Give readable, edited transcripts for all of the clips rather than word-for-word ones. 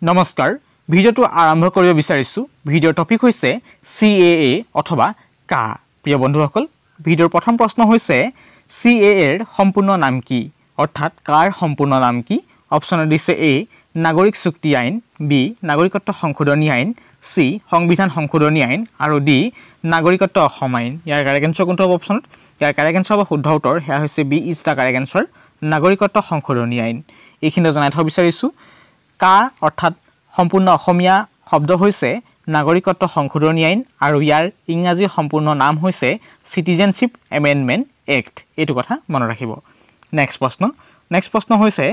নমস্কাৰ ভিডিওটো আৰম্ভ কৰিব বিচাৰিছো ভিডিওৰ টপিক হৈছে CAA অথবা কা প্ৰিয় বন্ধুসকল ভিডিওৰ প্ৰথম প্ৰশ্ন হৈছে CAA এৰ সম্পূৰ্ণ নাম কি অৰ্থাৎ কাৰ সম্পূৰ্ণ নাম কি অপচন দিছে A নাগৰিক চুক্তি আইন B নাগৰিকত্ব সংশোধনী আইন C সংবিধান সংশোধনী আইন আৰু D নাগৰিকত্ব অসম আইন ইয়াৰ কাৰেক্ট আনসাৰ কোনটো হ'ব অপচনত ইয়াৰ কাৰেক্ট আনসাৰ হ'ব শুদ্ধ উত্তৰ হেয়া হৈছে B is the correct answer নাগৰিকত্ব সংশোধনী আইন এইখিনি জনাই থব বিচাৰিছো কা অৰ্থাৎ সম্পূৰ্ণ অসমীয়া শব্দ হৈছে নাগৰিকত্ব সংশোধনী আইন আৰু ইয়াৰ ইংৰাজী সম্পূৰ্ণ নাম হৈছে সিটিজেনশিপ এমেন্ডমেন্ট এক্ট এইটো কথা মনত ৰাখিব নেক্সট প্ৰশ্ন হৈছে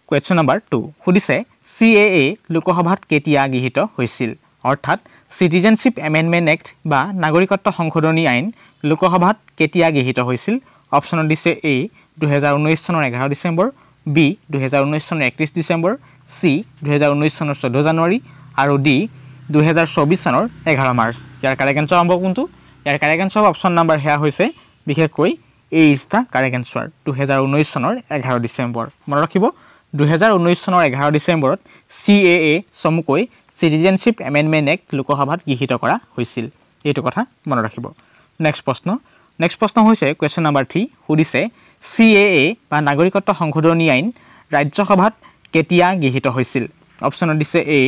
কোৱেশ্চন নম্বৰ 2 সুধিছে CAA লোকসভাত কেতিয়া গৃহীত হৈছিল অৰ্থাৎ সিটিজেনশিপ এমেন্ডমেন্ট এক্ট বা নাগৰিকত্ব সংশোধনী আইন লোকসভাত কেতিয়া গৃহীত হৈছিল অপচন দিছে A 2019 চনৰ 11 ডিসেম্বৰ B 2019 চনৰ 31 ডিসেম্বৰ C 2019 চনৰ 14 জানুৱাৰী আৰু D 2024 চনৰ 11 মাৰ্চ ইয়াৰ কাৰেক্ট আনসাৰ হ'ব কোনটো ইয়াৰ কাৰেক্ট আনসাৰ অপচন নম্বৰ হেয়া হৈছে বিশেষকৈ A is the correct answer 2019 চনৰ 11 ডিসেম্বৰ মনত ৰাখিব 2019 চনৰ 11 ডিসেম্বৰত CAA চমুকৈ সিটিজেনশিপ এমেন্ডমেন্ট এক্ট লোকসভাত গৃহীত কৰা হৈছিল এইটো কথা মনত ৰাখিব নেক্সট প্ৰশ্ন হৈছে কোৱেশ্চন নম্বৰ 3 সুধিছে CAA বা নাগৰিকত্ব সংশোধনী আইন ৰাজ্যসভাত কেতিয়া গৃহীত হৈছিল অপচন দিছে A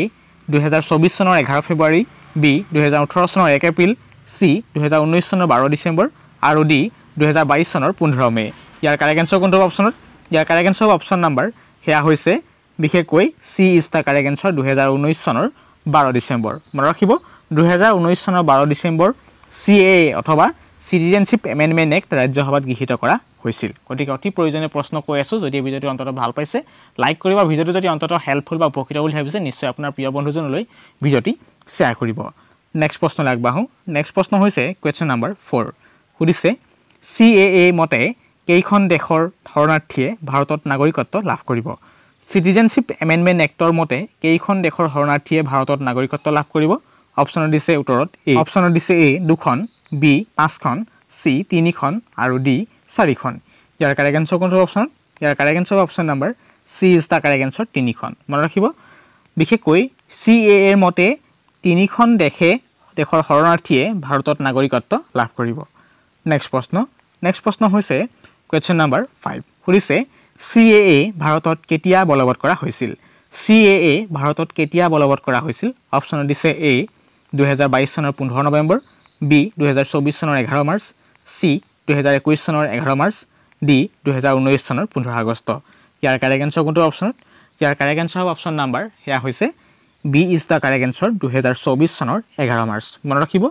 2024 চনৰ 11 ফেব্ৰুৱাৰী B 2018 চনৰ 1 এপ্ৰিল C 2019 চনৰ 12 ডিসেম্বৰ আৰু D 2022 চনৰ 15 মে ইয়াৰ কাৰেক্ট আনসাৰ কোনটো অপচনত ইয়াৰ কাৰেক্ট আনসাৰ অপচন নম্বৰ হেয়া হৈছে বিশেষকৈ C is the correct answer 2019 চনৰ 12 ডিসেম্বৰ মনত ৰাখিব 2019 চনৰ 12 ডিসেম্বৰ CAA অথবা সিটিজেনশিপ এমেন্ডমেন্ট এক্ট ৰাজ্যসভাত গৃহীত কৰা হৈছিল গতিকে অতি প্ৰয়োজনীয় প্ৰশ্ন কৈ আছো যদি ভিডিওটো অন্তত ভাল পাইছে লাইক কৰিব আৰু ভিডিওটো যদি অন্তত হেল্পফুল বা উপকৃত বুলি ভাবিছে নিশ্চয় আপোনাৰ প্ৰিয় বন্ধুজনলৈ ভিডিওটি শেয়াৰ কৰিব নেক্সট প্ৰশ্ন লাগবাহু নেক্সট প্ৰশ্ন হৈছে কোৱেশ্চন নম্বৰ 4 সুধিছে CAA মতে কেইখন দেশৰ শৰণাৰ্থীয়ে ভাৰতত নাগৰিকত্ব লাভ কৰিব সিটিজেনশিপ এমেন্ডমেন্ট এক্টৰ মতে কেইখন দেশৰ শৰণাৰ্থীয়ে ভাৰতত নাগৰিকত্ব লাভ কৰিব অপচন দিছে উত্তৰত A অপচন দিছে A দুখন B 5খন C 3খন আৰু D 4খন ইয়াৰ কাৰেক্ট আনসাৰ কোনটো অপচন ইয়াৰ correct answer option number C is the correct answer 3খন মনত ৰাখিব বিশেষকৈ CAA এৰ মতে 3খন দেশৰ শৰণাৰ্থীয়ে ভাৰতত নাগৰিকত্ব লাভ কৰিব নেক্সট প্ৰশ্ন হৈছে কোৱেশ্চন নম্বৰ 5 সুধিছে CAA ভাৰতত কেতিয়া বলবৎ কৰা হৈছিল CAA ভাৰতত কেতিয়া বলবৎ কৰা হৈছিল অপচন দিছে A 2022 চনৰ 15 নৱেম্বৰ B 2024 চনৰ 11 মাৰ্চ C 2021 চনৰ 11 মাৰ্চ D 2019 চনৰ 15 আগষ্ট ইয়াৰ কাৰেক্ট আনসাৰ কোনটো অপচনত ইয়াৰ কাৰেক্ট আনসাৰ অপচন নম্বৰ হেয়া হৈছে B is the correct answer 2024 চনৰ 11 মাৰ্চ মনত ৰাখিব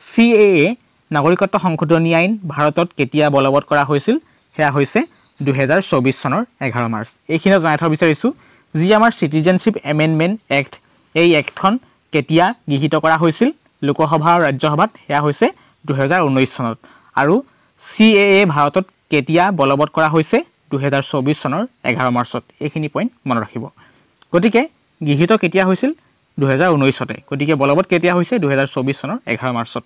CAA নাগৰিকত্ব সংশোধনী আইন ভাৰতত কেতিয়া বলবৎ কৰা হৈছিল হেয়া হৈছে 2024 চনৰ 11 মাৰ্চ এইখিনি জনাই থব বিচাৰিছো যি আমাৰ সিটিজেনশিপ এমেন্ডমেন্ট এক্ট এই এক্টখন কেতিয়া গৃহীত কৰা হৈছিল লোকসভা আৰু ৰাজ্যসভাত হেয়া হৈছে 2019 চনত আৰু CAA ভাৰতত কেতিয়া বলবৎ কৰা হৈছে 2024 চনৰ 11 মাৰ্চত এইখিনি পইণ্ট মনত ৰাখিব গতিকে গৃহীত কেতিয়া হৈছিল 2019 তে গতিকে বলবৎ কেতিয়া হৈছে 2024 চনৰ 11 মাৰ্চত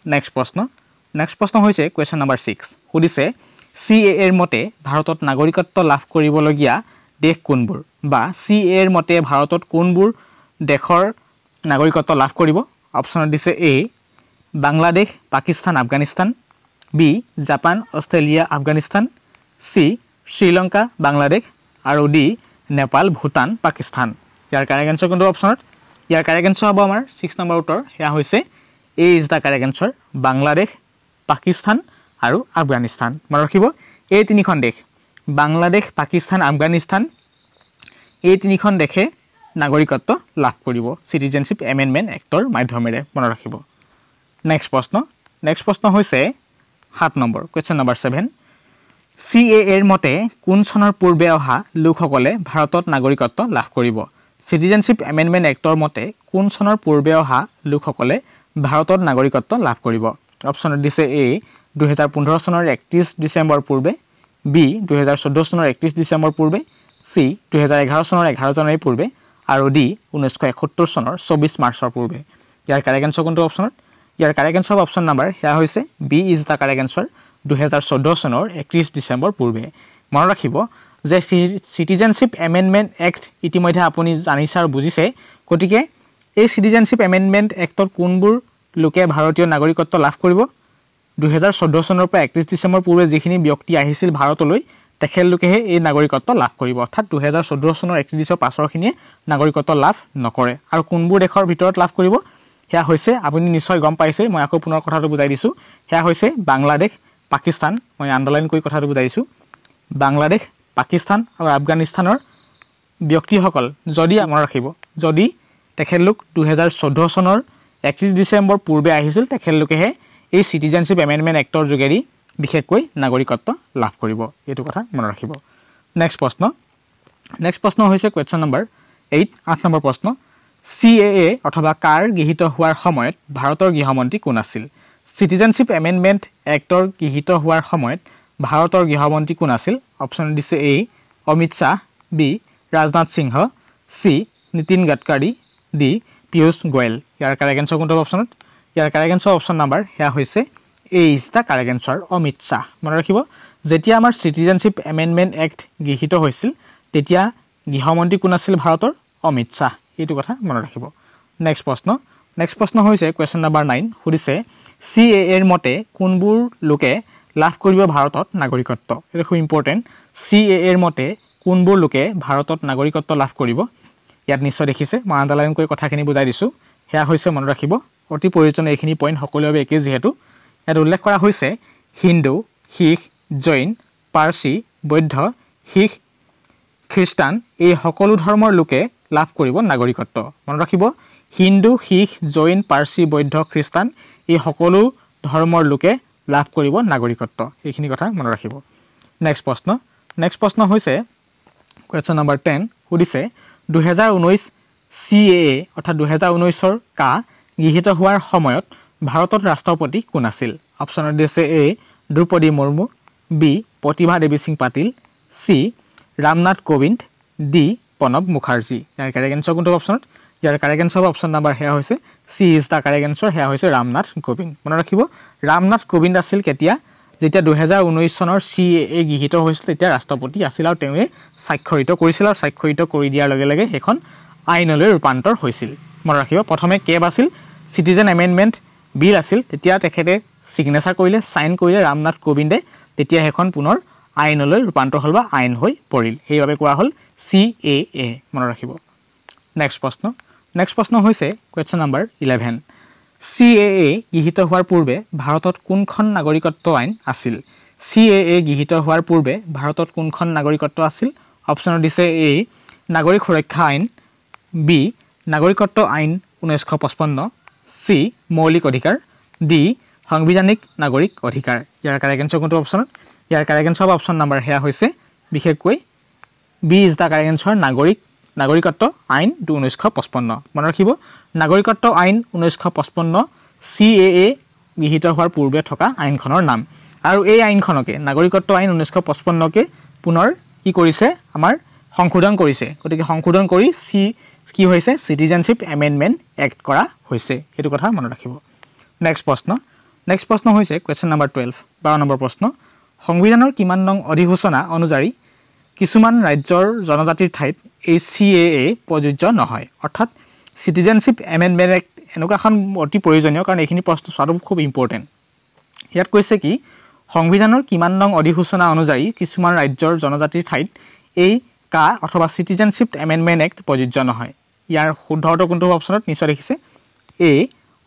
নেক্সট প্ৰশ্ন হৈছে কোৱেশ্চন নম্বৰ 6 সুধিছে CAA এৰ মতে ভাৰতত নাগৰিকত্ব লাভ কৰিবলগীয়া দেশ কোনবোৰ বা CAA এৰ মতে ভাৰতত কোনবোৰ দেশৰ নাগৰিকত্ব লাভ কৰিব অপচন দিছে A Bangladesh Pakistan Afghanistan B Japan Australia Afghanistan C Sri Lanka Bangladesh আৰু D নেপাল ভুটান পাকিস্তান ইয়াৰ কাৰেক্ট আনসাৰ কোনটো অপচনত ইয়াৰ কাৰেক্ট আনসাৰ হ'ব আমাৰ 6 নম্বৰ উত্তৰ হেয়া হৈছে A is the correct answer Bangladesh Pakistan আৰু আফগানিস্তান মনত ৰাখিব এই তিনিখন দেশ বাংলাদেশ পাকিস্তান আফগানিস্তান এই তিনিখন দেশে নাগৰিকত্ব লাভ কৰিব সিটিজেনশিপ এমেন্ডমেন্ট এক্টৰ মাধ্যমেৰে মনত ৰাখিব নেক্সট প্ৰশ্ন হৈছে 7 নম্বৰ কোৱেশ্চন নম্বৰ 7 CAA এৰ মতে কোন চনৰ পূৰ্বে অহা লোকসকলে ভাৰতত নাগৰিকত্ব লাভ কৰিব সিটিজেনশিপ এমেন্ডমেন্ট এক্টৰ মতে কোন চনৰ পূৰ্বে অহা লোকসকলে ভাৰতত নাগৰিকত্ব লাভ কৰিব অপচন দিছে A 2015 চনৰ 31 ডিসেম্বৰ পূৰ্বে B 2014 চনৰ 31 ডিসেম্বৰ পূৰ্বে C 2011 চনৰ 11 জানুৱাৰী পূৰ্বে আৰু D 1971 চনৰ 24 মাৰ্চৰ পূৰ্বে ইয়াৰ কাৰেক্ট আনসাৰ কোনটো অপচনত ইয়াৰ কাৰেক্ট আনসাৰ অপচন নম্বৰ হেয়া হৈছে B is the correct answer 2014 চনৰ 31 ডিসেম্বৰ পূৰ্বে মনত ৰাখিব যে সিটিজেনশ্বিপ এমেণ্ডমেণ্ট এক্ট ইতিমধ্যে আপুনি জানিছে আৰু বুজিছে গতিকে এই সিটিজেনশ্বিপ এমেণ্ডমেণ্ট এক্টত কোনবোৰ লোকে ভাৰতীয় নাগৰিকত্ব লাভ কৰিব 2014 চনৰ পৰা 31 ডিচেম্বৰ পূৰ্বে যিখিনি ব্যক্তি আহিছিল ভাৰতলৈ তেখেতলোকেহে এই নাগৰিকত্ব লাভ কৰিব অৰ্থাৎ 2014 চনৰ 31 ডিচেম্বৰ পাছৰখিনিয়ে নাগৰিকত্ব লাভ নকৰে আৰু কোনবোৰ দেশৰ ভিতৰত লাভ কৰিব সেয়া হৈছে আপুনি নিশ্চয় গম পাইছে মই আকৌ পুনৰ কথাটো বুজাই দিছোঁ সেয়া হৈছে বাংলাদেশ পাকিস্তান মই আণ্ডাৰলাইন কৰি কথাটো বুজাই দিছোঁ বাংলাদেশ পাকিস্তান আৰু আফগানিস্তানৰ ব্যক্তিসকল যদি মনত ৰাখিব যদি তেখেতলোক 2014 চনৰ 31 ডিচেম্বৰ পূৰ্বে আহিছিল তেখেতলোকেহে এই সিটিজেনশ্বিপ এমেণ্ডমেণ্ট এক্টৰ যোগেদি বিশেষকৈ নাগৰিকত্ব লাভ কৰিব এইটো কথা মনত ৰাখিব নেক্সট প্ৰশ্ন হৈছে কোৱেশ্চন নম্বৰ 8 নম্বৰ প্ৰশ্ন CAA অথবা কাৰ গৃহীত হোৱাৰ সময়ত ভাৰতৰ গৃহমন্ত্ৰী কোন আছিল সিটিজেনশ্বিপ এমেণ্ডমেণ্ট এক্টৰ গৃহীত হোৱাৰ সময়ত ভাৰতৰ গৃহমন্ত্ৰী কোন আছিল অপশ্যন দিছে A Amit Shah B Rajnath Singh C Nitin Gadkari D Piyush Goyal ইয়াৰ কাৰেক্ট এনসাৰ কোনটো অপশ্যনত ইয়াৰ কাৰেক্ট এনসাৰ অপশ্যন নম্বৰ হেয়া হৈছে A is the correct answer Amit Shah মনত ৰাখিব যেতিয়া আমাৰ সিটিজেনশ্বিপ এমেণ্ডমেণ্ট এক্ট গৃহীত হৈছিল তেতিয়া গৃহমন্ত্ৰী কোন আছিল ভাৰতৰ অমিত শাহ এইটো কথা মনত ৰাখিব নেক্সট প্ৰশ্ন হৈছে কোৱেশ্চন নম্বৰ 9 সুধিছে CAA এৰ মতে কোনবোৰ লোকে লাভ কৰিব ভাৰতত নাগৰিকত্ব এটা খুব ইম্পৰ্টেন্ট CAA এৰ মতে কোনবোৰ লোকে ভাৰতত নাগৰিকত্ব লাভ কৰিব ইয়াত নিশ্চয় দেখিছে মই আণ্ডাৰলাইন কৰি কথাখিনি বুজাই দিছোঁ হেয়া হৈছে মনত ৰাখিব অতি প্ৰয়োজনীয় এইখিনি পইণ্ট সকলোৱে একে যেহেতু ইয়াত উল্লেখ কৰা হৈছে হিন্দু শিখ জৈন পাৰ্চী বৌদ্ধ শিখ খ্ৰীষ্টান এই সকলো ধৰ্মৰ লোকে লাভ কৰিব নাগৰিকত্ব মনত ৰাখিব হিন্দু শিখ জৈন পাৰ্চী বৌদ্ধ খ্ৰীষ্টান এই সকলো ধৰ্মৰ লোকে লাভ কৰিব নাগৰিকত্ব এইখিনি কথা মনত ৰাখিব নেক্সট প্ৰশ্ন হৈছে কোৱেশ্চন নম্বৰ 10 সুধিছে 2019 CAA অৰ্থাৎ 2019 কা গৃহীত হোৱাৰ সময়ত ভাৰতত ৰাষ্ট্ৰপতি কোন আছিল অপশ্যনত দিছে A দ্ৰৌপদী মুৰ্মু B প্ৰতিভা দেৱী সিং পাটিল C ৰামনাথ কোবিন্দ D প্ৰণৱ মুখাৰ্জী ইয়াৰ কাৰেক্ট এনসাৰ কোনটো অপশ্যনত ইয়াৰ কাৰেক্ট এনসাৰ অপশ্যন নম্বৰ হেয়া হৈছে C is the correct answer হেয়া হৈছে ৰামনাথ কোবিন্দ মনত ৰাখিব ৰামনাথ কোবিন্দ আছিল কেতিয়া যেতিয়া 2019 চনৰ CAA গৃহীত হৈছিল তেতিয়া ৰাষ্ট্ৰপতি আছিল আৰু তেওঁ স্বাক্ষৰিত কৰিছিল আৰু স্বাক্ষৰিত কৰি দিয়াৰ লগে লগে এখন আইনলৈ ৰূপান্তৰ হৈছিল মনত ৰাখিব প্ৰথমে কেব আছিল সিটিজেন এমেণ্ডমেণ্ট বিল আছিল তেতিয়া তেখেতে সিগনেচাৰ কৰিলে সাইন কৰিলে ৰামনাথ কোবিন্দে তেতিয়া এখন পুনৰ আইনলৈ ৰূপান্তৰ হ'ল বা আইন হৈ পৰিল সেইবাবে কোৱা হ'ল CAA মনত ৰাখিব নেক্সট প্ৰশ্ন হৈছে কোৱেশ্চন নম্বৰ 11 CAA গৃহীত হোৱাৰ পূৰ্বে ভাৰতত কোনখন নাগৰিকত্ব আইন আছিল CAA গৃহীত হোৱাৰ পূৰ্বে ভাৰতত কোনখন নাগৰিকত্ব আছিল অপশ্যনত দিছে A নাগৰিক সুৰক্ষা আইন B নাগৰিকত্ব আইন 1955 C মৌলিক অধিকাৰ D সাংবিধানিক নাগৰিক অধিকাৰ ইয়াৰ কাৰেক্ট এনসাৰ কোনটো অপশ্যনত ইয়াৰ কাৰেক্ট এনসাৰ অপশ্যন নম্বৰ হেয়া হৈছে বিশেষকৈ B is the correct answer নাগৰিকত্ব আইন 1955 মনত ৰাখিব নাগৰিকত্ব আইন 1955 CAA গৃহীত হোৱাৰ পূৰ্বে থকা আইনখনৰ নাম আৰু এই আইনখনকে নাগৰিকত্ব আইন 1955 কে পুনৰ কি কৰিছে আমাৰ সংশোধন কৰিছে গতিকে সংশোধন কৰি কি হৈছে সিটিজেনশ্বিপ এমেণ্ডমেণ্ট এক্ট কৰা হৈছে এইটো কথা মনত ৰাখিব নেক্সট প্ৰশ্ন হৈছে কোৱেশ্চন নম্বৰ 12 12 নম্বৰ প্ৰশ্ন সংবিধানৰ কিমান নং অধিসূচনা অনুযায়ী কিছুমান ৰাজ্যৰ জনজাতিৰ ঠাইত এই CAA প্ৰযোজ্য নহয় অৰ্থাৎ সিটিজেনশ্বিপ এমেণ্ডমেণ্ট এক্ট এনেকুৱা এখন অতি প্ৰয়োজনীয় কাৰণ এইখিনি প্ৰশ্ন চোৱাটো খুব ইম্পৰ্টেণ্ট ইয়াত কৈছে কি সংবিধানৰ কিমান নং অধিসূচনা অনুযায়ী কিছুমান ৰাজ্যৰ জনজাতিৰ ঠাইত এই কা অথবা সিটিজেনশ্বিপ এমেণ্ডমেণ্ট এক্ট প্ৰযোজ্য নহয় ইয়াৰ শুদ্ধটো কোনটো অপশ্যনত নিশ্চয় দেখিছে A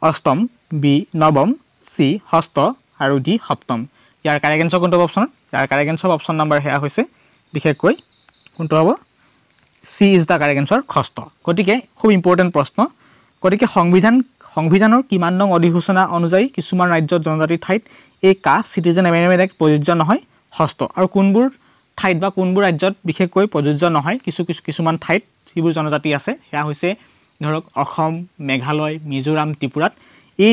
অষ্টম B নৱম C ষষ্ঠ আৰু D সপ্তম ইয়াৰ কাৰেক্ট এনসাৰ কোনটো অপশ্যনত ইয়াৰ কাৰেক্ট এনসাৰ অপশ্যন নম্বৰ হেয়া হৈছে বিশেষকৈ কোনটো হ'ব C is the correct answer ষষ্ঠ গতিকে খুব ইম্পৰ্টেণ্ট প্ৰশ্ন গতিকে সংবিধানৰ কিমান নং অধিসূচনা অনুযায়ী কিছুমান ৰাজ্যৰ জনজাতিৰ ঠাইত এই কা সিটিজেন এমেণ্ডমেণ্ট এক্ট প্ৰযোজ্য নহয় ষষ্ঠ আৰু কোনবোৰ ঠাইত বা কোনবোৰ ৰাজ্যত বিশেষকৈ প্ৰযোজ্য নহয় কিছুমান ঠাইত যিবোৰ জনজাতি আছে সেয়া হৈছে ধৰক অসম মেঘালয় মিজোৰাম ত্ৰিপুৰাত এই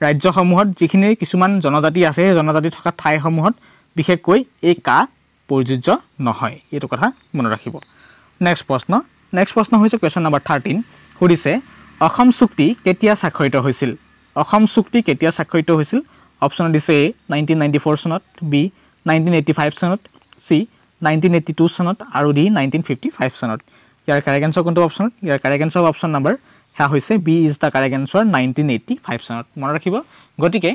ৰাজ্যসমূহত যিখিনি কিছুমান জনজাতি আছে সেই জনজাতি থকা ঠাইসমূহত বিশেষকৈ এই কা প্ৰযোজ্য নহয় এইটো কথা মনত ৰাখিব নেক্সট প্ৰশ্ন হৈছে কোৱেশ্চন নম্বৰ 13 সুধিছে অসম চুক্তি কেতিয়া স্বাক্ষৰিত হৈছিল অসম চুক্তি কেতিয়া স্বাক্ষৰিত হৈছিল অপশ্যন দিছে A 1994 চনত B 1985 চনত C 1982 চনত আৰু ডি 1955 চনত ইয়াৰ কাৰেক্ট আনসাৰ কোনটো অপচনত ইয়াৰ কাৰেক্ট আনসাৰ অপচন নাম্বাৰ হ্যা হৈছে B is the correct answer 1985 চনত মনত ৰাখিব গতিকে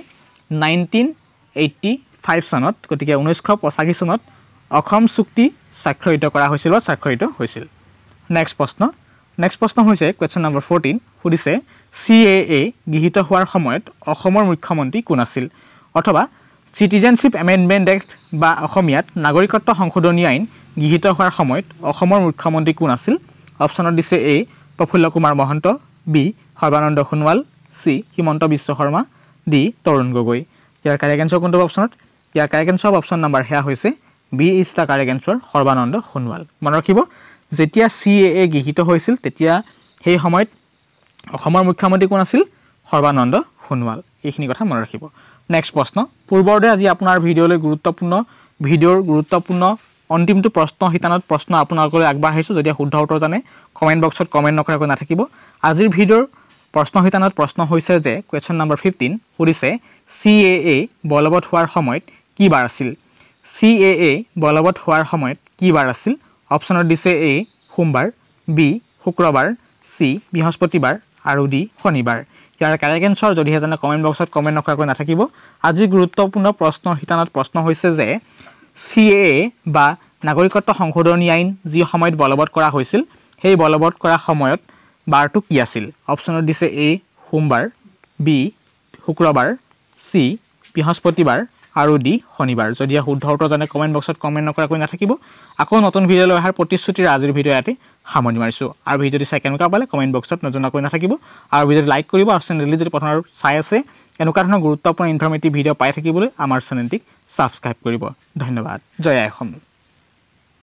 1985 চনত গতিকে 1985 চনত অসম চুক্তি স্বাক্ষৰিত কৰা হৈছিল বা স্বাক্ষৰিত হৈছিল নেক্সট প্ৰশ্ন হৈছে কোৱেশ্চন নম্বৰ 14 সুধিছে CAA গৃহীত হোৱাৰ সময়ত অসমৰ মুখ্যমন্ত্ৰী কোন আছিল অথবা সিটিজেনশিপ এমেন্ডমেন্ট এক্ট বা অসমীয়াত নাগৰিকত্ব সংশোধনী আইন গৃহীত হোৱাৰ সময়ত অসমৰ মুখ্যমন্ত্ৰী কোন আছিল অপচনত দিছে A Prafulla Kumar Mahanta B Sarbananda Sonowal C Himanta Biswa Sarma D Tarun Gogoi ইয়াৰ কাৰেক্ট আনসাৰ কোনটো অপচনত ইয়াৰ কাৰেক্ট আনসাৰ অপচন নাম্বাৰ হ্যা হৈছে B is the correct answer Sarbananda Sonowal মনত ৰাখিব যেতিয়া CAA গৃহীত হৈছিল তেতিয়া সেই সময়ত অসমৰ মুখ্যমন্ত্ৰী কোন আছিল সৰ্বানন্দ সোণোৱাল এইখিনি কথা মনত ৰাখিব নেক্সট প্ৰশ্ন পূৰ্বৰতে আজি আপোনাৰ ভিডিঅলৈ গুৰুত্বপূৰ্ণ অন্তিমটো প্ৰশ্ন হিতানত প্ৰশ্ন আপোনালোকলৈ আগবাঢ়াইছো যদি শুদ্ধ উত্তৰ জানে কমেন্ট বক্সত কমেন্ট নকৰাকৈ নাথাকিব আজিৰ ভিডিঅৰ প্ৰশ্ন হিতানত প্ৰশ্ন হৈছে যে কোৱেশ্চন নম্বৰ 15 সুধিছে CAA বলবৎ হোৱাৰ সময়ত কি বাৰ আছিল CAA বলবৎ হোৱাৰ সময়ত কি বাৰ আছিল অপচনত দিছে এ সোমবাৰ বি শুক্ৰবাৰ সি বৃহস্পতিবাৰ আৰু ডি শনিবাৰ ইয়াৰ কাৰেক্ট আনসাৰ যদি জানে কমেন্ট বক্সত কমেন্ট নকৰাকৈ নাথাকিব আজি গুৰুত্বপূৰ্ণ প্ৰশ্ন হিতানত প্ৰশ্ন হৈছে যে CAA বা নাগৰিকত্ব সংশোধনী আইন যি সময়ত বলবৎ কৰা হৈছিল সেই বলবৎ কৰা সময়ত বাৰটো কি আছিল অপচনত দিছে এ সোমবাৰ বি শুক্ৰবাৰ সি বৃহস্পতিবাৰ আৰু ডি শনিবাৰ যদি শুদ্ধ উত্তৰ জানে কমেন্ট বক্সত কমেন্ট নকৰাকৈ নাথাকিব আকৌ নতুন ভিডিঅ লৈ অহাৰ প্ৰতিশ্ৰুতিৰে আজিৰ ভিডিঅ ইয়াতে সামৰণি মাৰিছো আৰু ভিডিঅ যদি চাই কেনেকুৱা পালে কমেন্ট বক্সত নজনাকৈ নাথাকিব আৰু ভিডিঅ লাইক কৰিব আৰু চেনেলটি যদি প্ৰথমবাৰ চাই আছে এনেকুৱা ধৰণৰ গুৰুত্বপূৰ্ণ ইনফৰমেটিভ ভিডিঅ পাই থাকিবলৈ আমাৰ চেনেলটিক সাবস্ক্ৰাইব কৰিব ধন্যবাদ জয় আই অসম